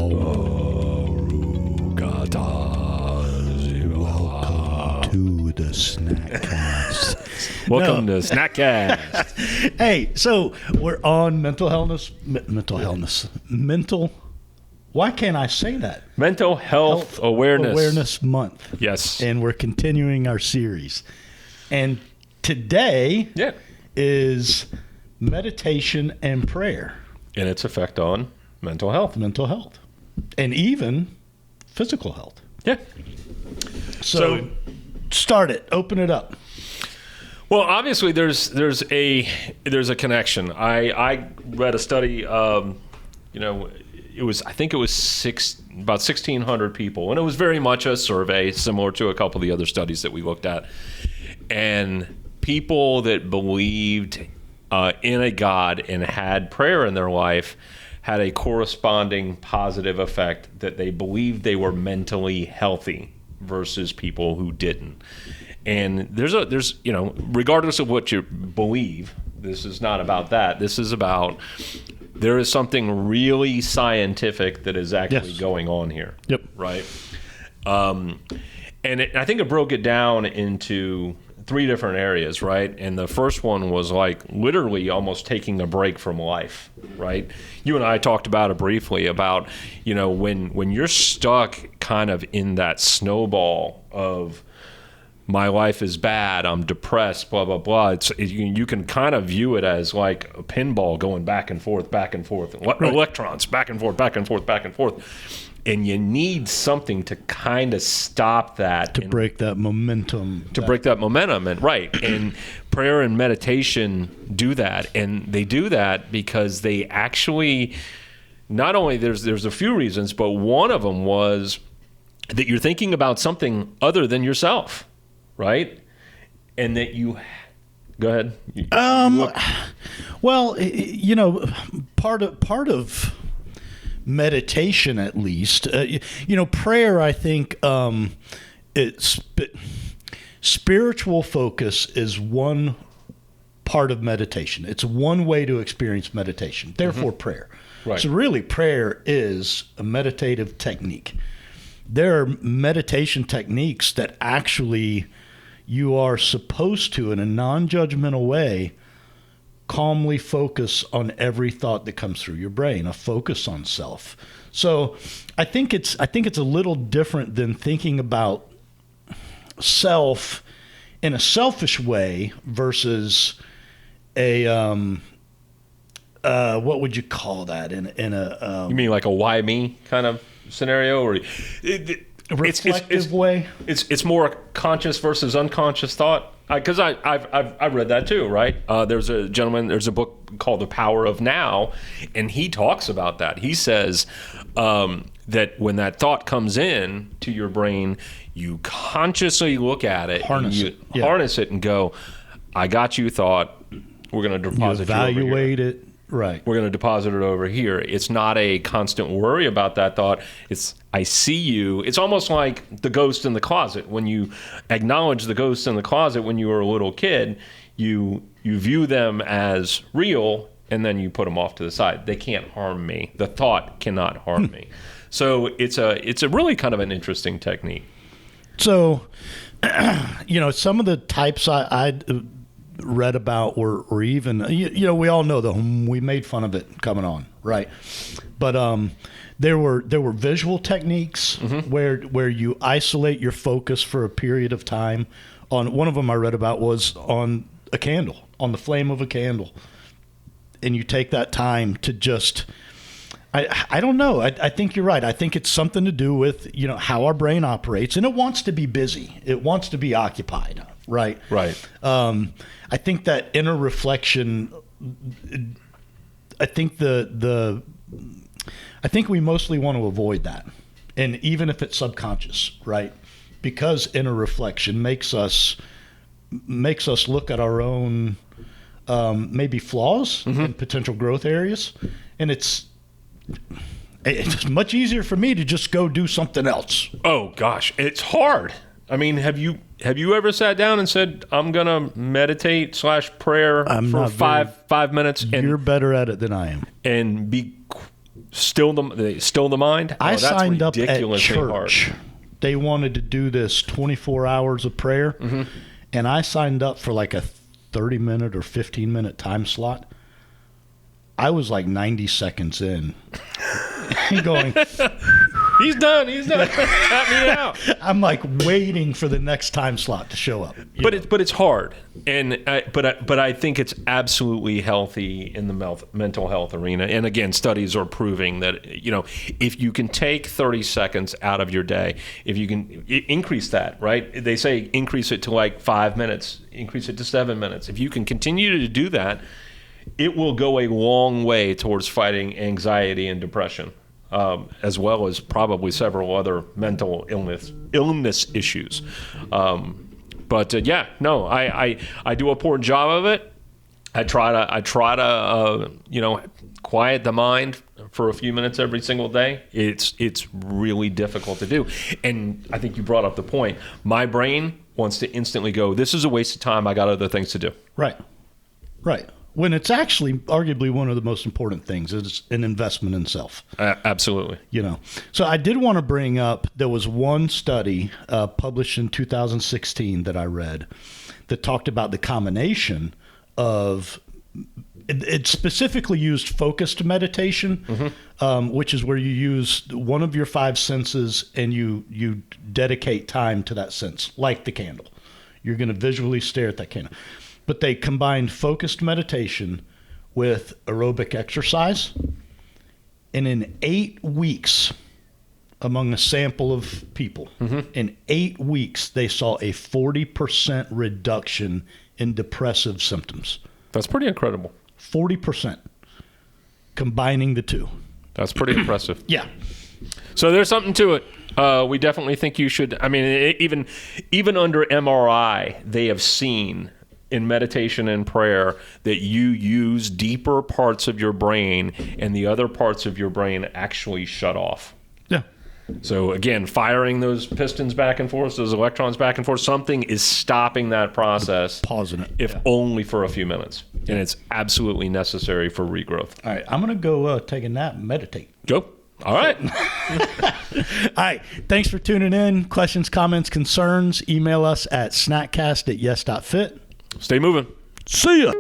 Welcome to the Snackcast. Welcome to Snackcast. Hey, so we're on why can't I say that? Mental Health Awareness Month. Yes. And we're continuing our series. And today is meditation and prayer. And its effect on mental health. Mental health. And even physical health. Yeah. So start it. Open it up. Well, obviously there's a connection. I read a study, I think it was about 1,600 people, and it was very much a survey similar to a couple of the other studies that we looked at. And people that believed in a God and had prayer in their life had a corresponding positive effect that they believed they were mentally healthy versus people who didn't. And there's regardless of what you believe, this is not about that. This is about there is something really scientific that is actually going on here. Yep. Right. I think it broke it down into 3 different areas, right? And the first one was like literally almost taking a break from life, right? You and I talked about it briefly about, when you're stuck kind of in that snowball of my life is bad, I'm depressed, blah, blah, blah. You can kind of view it as like a pinball going back and forth, electrons, back and forth, back and forth, back and forth. And you need something to kind of stop that. To break that momentum. And right. And prayer and meditation do that. And they do that because they actually, not only there's a few reasons, but one of them was that you're thinking about something other than yourself, right? And that you... Go ahead. Well, part of meditation, at least, prayer, I think, spiritual focus is one part of meditation. It's one way to experience meditation. Therefore, prayer. Right. So really, prayer is a meditative technique. There are meditation techniques that actually you are supposed to, in a non-judgmental way, calmly focus on every thought that comes through your brain, a focus on self. So I think it's a little different than thinking about self in a selfish way versus a what would you call that in a you mean like a why me kind of scenario, or reflective way? It's more conscious versus unconscious thought. Because I've read that too, right? There's a book called The Power of Now, and he talks about that. He says that when that thought comes in to your brain, you consciously look at it, harness it, and go, "I got you, thought. We're going to deposit you over here. Evaluate it, right? We're going to deposit it over here." It's not a constant worry about that thought. It's I see you. It's almost like the ghost in the closet. When you acknowledge the ghost in the closet when you were a little kid, you view them as real, and then you put them off to the side. They can't harm me. The thought cannot harm me. So it's a really kind of an interesting technique. So, some of the types I read about were even, we all know we made fun of it coming on, right? But there were visual techniques where you isolate your focus for a period of time. On one of them I read about was on a candle, on the flame of a candle, and you take that time to just. I don't know. I think you're right. I think it's something to do with how our brain operates, and it wants to be busy. It wants to be occupied. Right. Right. I think that inner reflection. I think I think we mostly want to avoid that, and even if it's subconscious, right? Because inner reflection makes us look at our own maybe flaws and potential growth areas, and it's much easier for me to just go do something else. Oh gosh, it's hard. I mean, have you ever sat down and said, "I'm gonna meditate / prayer for five minutes"? You're better at it than I am. And be Still the mind. I that's signed up at ridiculously church. hard. They wanted to do this 24 hours of prayer, Mm-hmm. and I signed up for like a 30-minute or 15-minute time slot. I was like 90 seconds in, going, He's done. Tap me out. I'm like waiting for the next time slot to show up. But it's hard, and but I think it's absolutely healthy in the mental health arena. And again, studies are proving that if you can take 30 seconds out of your day, if you can increase that, right? They say increase it to like 5 minutes, increase it to 7 minutes. If you can continue to do that, it will go a long way towards fighting anxiety and depression. As well as probably several other mental illness issues. I do a poor job of it. I try to quiet the mind for a few minutes every single day. It's really difficult to do. And I think you brought up the point. My brain wants to instantly go, this is a waste of time. I got other things to do. Right. When it's actually arguably one of the most important things. It's an investment in self. Absolutely. So I did want to bring up, there was one study published in 2016 that I read that talked about the combination of, it specifically used focused meditation, which is where you use one of your 5 senses and you dedicate time to that sense, like the candle. You're going to visually stare at that candle. But they combined focused meditation with aerobic exercise. And in 8 weeks, among a sample of people, in 8 weeks, they saw a 40% reduction in depressive symptoms. That's pretty incredible. 40%, combining the two. That's pretty impressive. Yeah. So there's something to it. We definitely think you should. I mean, even under MRI, they have seen in meditation and prayer that you use deeper parts of your brain and the other parts of your brain actually shut off. Yeah. So again, firing those pistons back and forth, those electrons back and forth, something is stopping that process. Pausing it. If only for a few minutes. And it's absolutely necessary for regrowth. All right. I'm going to go take a nap and meditate. Go. All right. All right. Thanks for tuning in. Questions, comments, concerns, email us at snackcast@yes.fit. Stay moving. See ya.